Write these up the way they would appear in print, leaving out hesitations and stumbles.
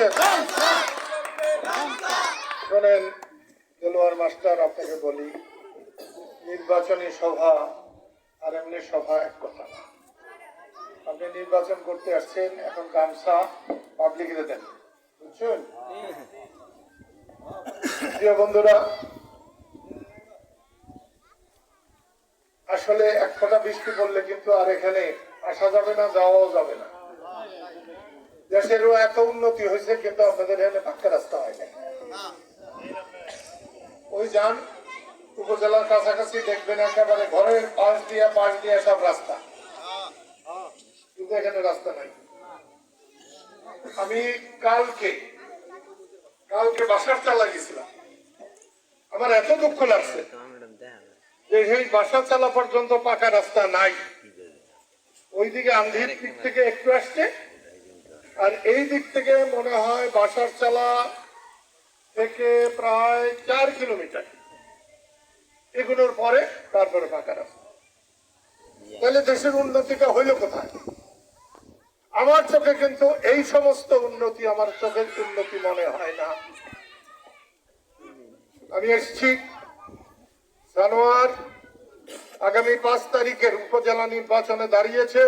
আসেন। শোনেন দেলোয়ার মাস্টার, আপনাকে বলি, নির্বাচনী সভা আর এমনি সভা এক কথা না। আপনি নির্বাচন করতে আসছেন, এখন গামছা পাবলিকে দেন, বুঝছেন? প্রিয় বন্ধুরা, আসলে এক ফোঁটা বৃষ্টি পড়লে কিন্তু আর এখানে আসা যাবে না, যাওয়াও যাবে না। দেশেরও এত উন্নতি হয়েছে, কিন্তু আপনাদের এখানে পাক্কা রাস্তা হয় না। ওই যান উপজেলার কাছাকাছি দেখবেন একেবারে ঘরের পাশ দিয়ে সব রাস্তা, কিন্তু এখানে রাস্তা নাই। আমি কালকে বাসার চালা গেছিলাম, আমার এত দুঃখ লাগছে যে সেই বাসা চালা পর্যন্ত পাকা রাস্তা নাই। ওইদিকে আন্ধির দিক থেকে একটু আসছে, আর এই দিক থেকে মনে হয় বাসার চালা থেকে প্রায় 4 কিলোমিটার এগুলোর পরে তারপরে পাকা রাস্তা। তাহলে দেশের উন্নতিটা হইল কোথায়? আমার চোখে কিন্তু এই সমস্ত উন্নতি আমার চোখের উন্নতি মনে হয় না। আমি এসছি জানুয়ার আগামী 5 তারিখের উপজেলা নির্বাচনে দাঁড়িয়েছে।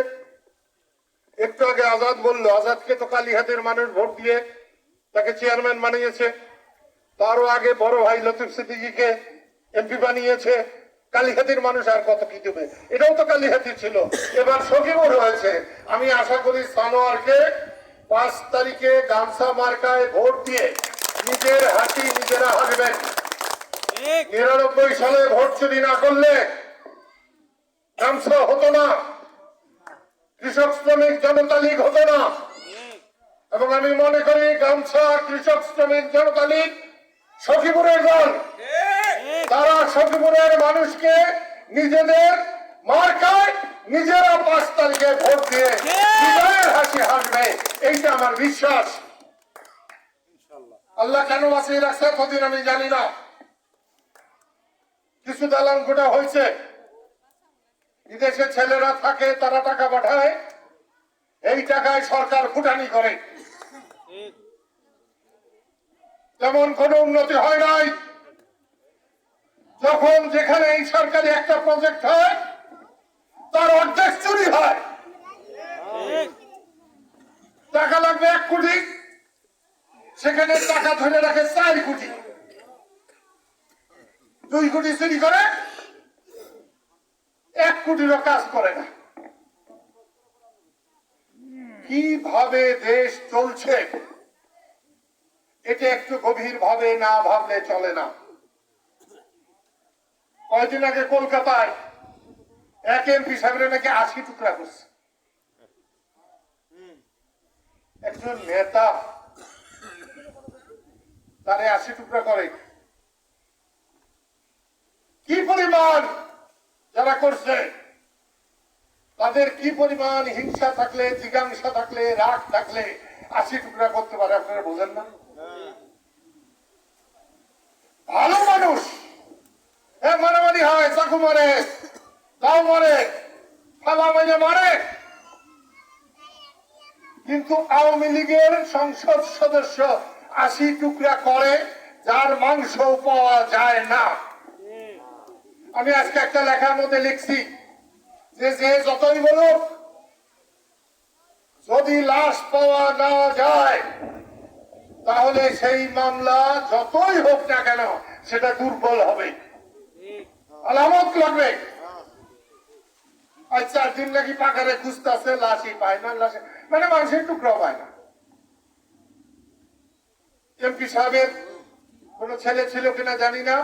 একটু আগে আজাদ বললো, আজাদকে তো কালীহাতের মানুষ ভোট দিয়ে তাকে চেয়ারম্যান বানিয়েছে, তারও আগে বড় ভাই লতিফ সিদ্দিকীকে এমপি বানিয়েছে। কালীহাতির মানুষ আর কত কি দেবে? এটাও তো কালীহাতি ছিল, এবার সখীপুর হয়েছে। আমি আশা করি সানোয়ারকে 5 তারিখে গামছা মার্কায় ভোট দিয়ে নিজের হাসি নিজেরা হাসবেন। 99 সালে ভোট চুরি না করলে গামছা হতো না, কৃষক শ্রমিক জনতা লীগ হতো না। এবং আমি মনে করি গামছা কৃষক শ্রমিক জনতা লীগ সখীপুরের দল, তারা সখীপুরের মানুষকে নিজেদের মার্কায় নিজেরা 5 তারিখে ভোট দিয়ে বিজয়ের হাসি হাসবে, এইটা আমার বিশ্বাস। আল্লাহ কেন বাঁচিয়ে রাখছে কদিন আমি জানি না। কিছু দালান কোটা হয়েছে, বিদেশে ছেলেরা থাকে, তারা টাকা পাঠায়, এই টাকায় সরকার ফুটানি করে, তেমন কোন উন্নতি হয় নাই। যখন যেখানে এই সরকারি একটা প্রজেক্ট হয় তার অর্ধেক চুরি হয়। টাকা লাগবে 1 কোটি, সেখানে টাকা ধরে রাখে 4 কোটি, 2 কোটি চুরি করে, 1 কোটিরও কাজ করে না। কিভাবে দেশ চলছে এটা একটু গভীর ভাবে না ভাবলে চলে না। কয়েকদিন আগে কলকাতায় এক এমপি সাহেবের নাকি 80 টুকরা করছে। একজন নেতা তারে 80 টুকরা করে, কি পরিমাণ যারা করছে তাদের কি পরিমাণ হিংসা থাকলে, জিজ্ঞাসা থাকলে, রাগ থাকলে 80 টুকরা করতে পারে, আপনারা বোঝেন না? ভালো মানুষ মারামারি হয়, চাকু মারে, তাও মারে, ফালা মেরে মারে, কিন্তু আওয়ামী লীগের সংসদ সদস্য 80 টুকরা করে যার মাংস পাওয়া যায় না। আমি আজকে একটা লেখার মধ্যে লিখছি যে যতই বলুক, যদি লাশ পাওয়া না যায় তাহলে সেই মামলা যতই হোক না কেন সেটা দুর্বল হবে, আলামত লাগবে। আর 4 দিন নাকি পাকারে খুঁজতেছে, লাশই পায় না, লাশে মানে মানুষের টুকরাও পায় না। এমপি সাহেবের কোন ছেলে ছিল কিনা জানি না,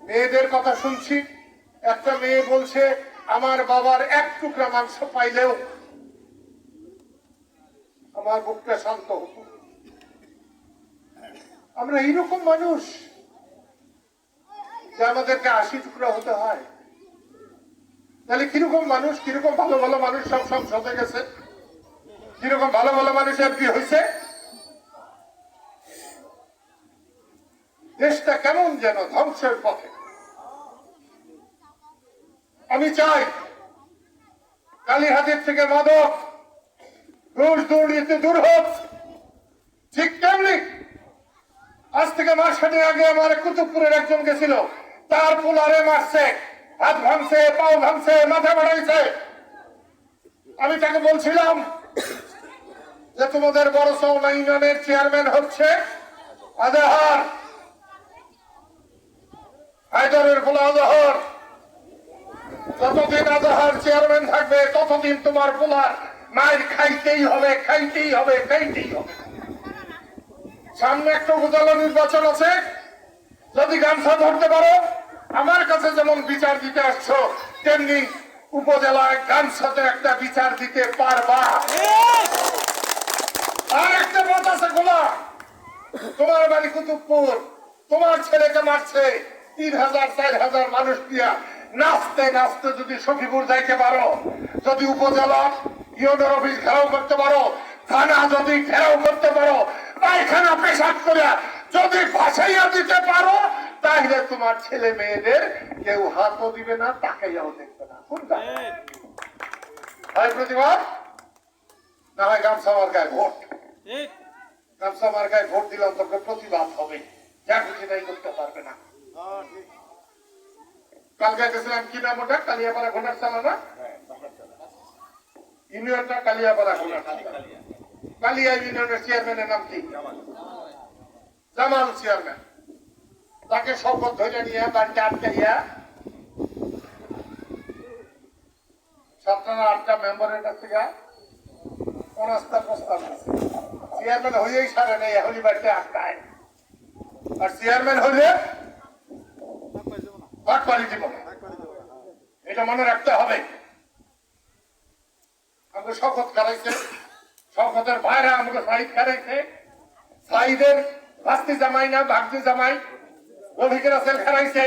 মেয়েদের কথা শুনছি। একটা মেয়ে বলছে আমার বাবার 1 টুকরা মাংস পাইলেও আমার বুকটা শান্ত হতো। আমরা এইরকম মানুষ যে আমাদেরকে 80 টুকরা হতে হয়? তাহলে কিরকম মানুষ, কিরকম ভালো ভালো মানুষ সব সংসদে গেছে, কিরকম ভালো ভালো মানুষ এমপি হয়েছে। দেশটা কেমন যেন ধ্বংসের পথে। আমি চাই কালীহাতের থেকে মাদক, ঘুষ দুর্নীতি দূর হোক, ঠিক তেমনি কয়দিন আগে আমার কুতুবপুরের একজন গেছিল, তার পোলারে মারছে, হাত ভাঙছে, পাও ভাঙছে, মাথা বাড়াইছে। আমি তাকে বলছিলাম যে তোমাদের বড় চৌনা ইউনিয়নের চেয়ারম্যান হচ্ছে আজহার, হায়দারের পোলা আজহার। যতদিন আজহার চেয়ারম্যান থাকবে ততদিন তোমার পোলার মায়ের খাইতেই হবে, খাইতেই হবে, খাইতেই হবে। সামনে একটা উপজেলা নির্বাচন আছে, যদি গামছা ধরতে পারো, আমার কাছে যেমন বিচার দিতে আসছো তেমনি উপজেলায় গামছাতে একটা বিচার দিতে পারবা। আর একটা পথ আছে খোলা, তোমার বাড়ি কুতুবপুর, তোমার ছেলেকে মারছে 3,000 4,000 মানুষ দিয়া, নাচতে নাচতে যদি সখীপুর যাইতে পারো, যদি উপজেলা ইউনিয়ন অফিস ঘেরাও করতে পারো, থানা যদি ঘেরাও করতে পারো, পায়খানা পেশাব করে যদি ভাসাইয়া দিতে পারো, তাহলে তোমার ছেলে মেয়েদের কেউ হাতও দিবে না, তাকাইয়াও দেখবে না। কোনটা হয় প্রতিবাদ? না হয় গামছা মার্কায় ভোট। গামছা মার্কায় ভোট দিলাম তোকে প্রতিবাদ হবে, যা খুশি তাই করতে পারবে না। কালকে গেছিলাম কি নাম ওটা, কালিয়াপাড়া ঘোড়ার চালা না, ইউনিয়নটা কালিয়াপাড়া ঘোড়ার। কালিয়া ইউনিয়নের চেয়ারম্যানের নাম কি? জামাল চেয়ারম্যান। তাকে শপথ ধরে নিয়ে বাড়িতে আটকাইয়া 7 না 8টা মেম্বারের কাছ থেকে 50টা প্রস্তাব দিচ্ছে। চেয়ারম্যান হইলেই সারে নেই, এখনই বাড়িতে আটকায়। আর চেয়ারম্যান হইলে বাটপাড়ি দিব না, এটা মনে রাখতে হবে। আমাকে শপথ করাইছে, শপথের ভাইরা আমাকে সাইদ করাইছে, সাইদের ভাস্তি জামাই না ভাগ্যি জামাই রফিকের সেল খারাইছে,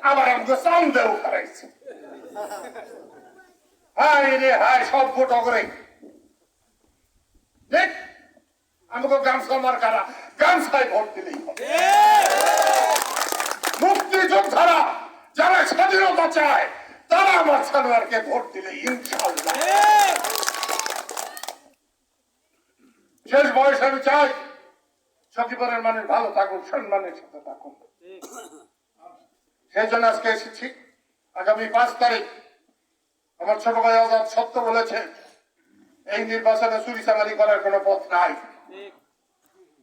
আবার আমাকে চান্দেও খারাইছে। হায় রে হায়, সব ভোট অগরে। দেখ আমাকে গামছা মার্কারা গামছায় ভোট দিলেই হবে। মুক্তিযোদ্ধারা যারা স্বাধীনতা চায় তারা আমার সানোয়ারকে ভোট দিলে ইনশাআল্লাহ। শেষ বয়সে আমি চাই সখীপুরের মানুষ ভালো থাকুন, সম্মানের সাথে থাকুন। সেই জন্য আজকে এসেছি। আগামী 5 তারিখ আমার ছোট ভাই আজাদ সত্য বলেছে, এই নির্বাচনে চুরি চামারি করার কোন পথ নাই।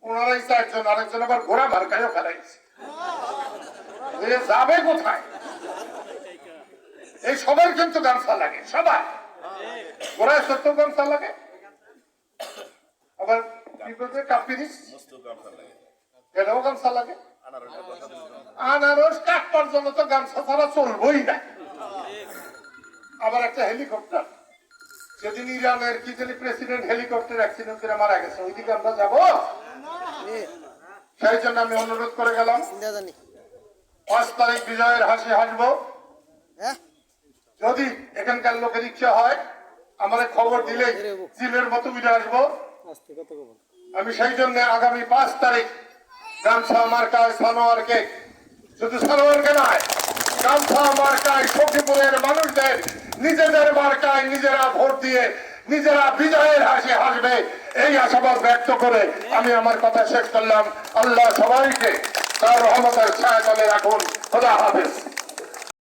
ওনারাই চারজন, আরেকজন আবার ঘোড়া মার্কায়ও ফেলাইছে। যাবে কোথায়? এই সবার কিন্তু গামছা লাগে, সবাই ঘোড়ায় সত্য গামছা লাগে, আবার কাপিরিস এটাও গামছা লাগে, আনারস কাটবার জন্য তো গামছা ছাড়া চলবই না। আবার একটা হেলিকপ্টার, যেদিন ইরানের কি জানি প্রেসিডেন্ট হেলিকপ্টার অ্যাক্সিডেন্ট করে মারা গেছে, ওইদিকে আমরা যাবো। সেই জন্য আমি অনুরোধ করে গেলাম 5 তারিখ বিজয়ের হাসি হাসবো। যদি এখানকার লোকের ইচ্ছা হয় আমার খবর দিলে জিলের মতো মিলে আসবো। আমি সেই জন্য আগামী 5 তারিখ গামছা মার্কায় সানোয়ারকে, শুধু সানোয়ারকে নয়, গামছা মার্কায় সখীপুরের মানুষদের নিজেদের মার্কায় নিজেরা ভোট দিয়ে নিজেরা বিজয়ের হাসি হাসবে, এই আশাবাদ ব্যক্ত করে আমি আমার কথা শেষ করলাম। আল্লাহ সবাইকে তার রহমতের ছায়া তলে রাখুন। খোদা হাফেজ।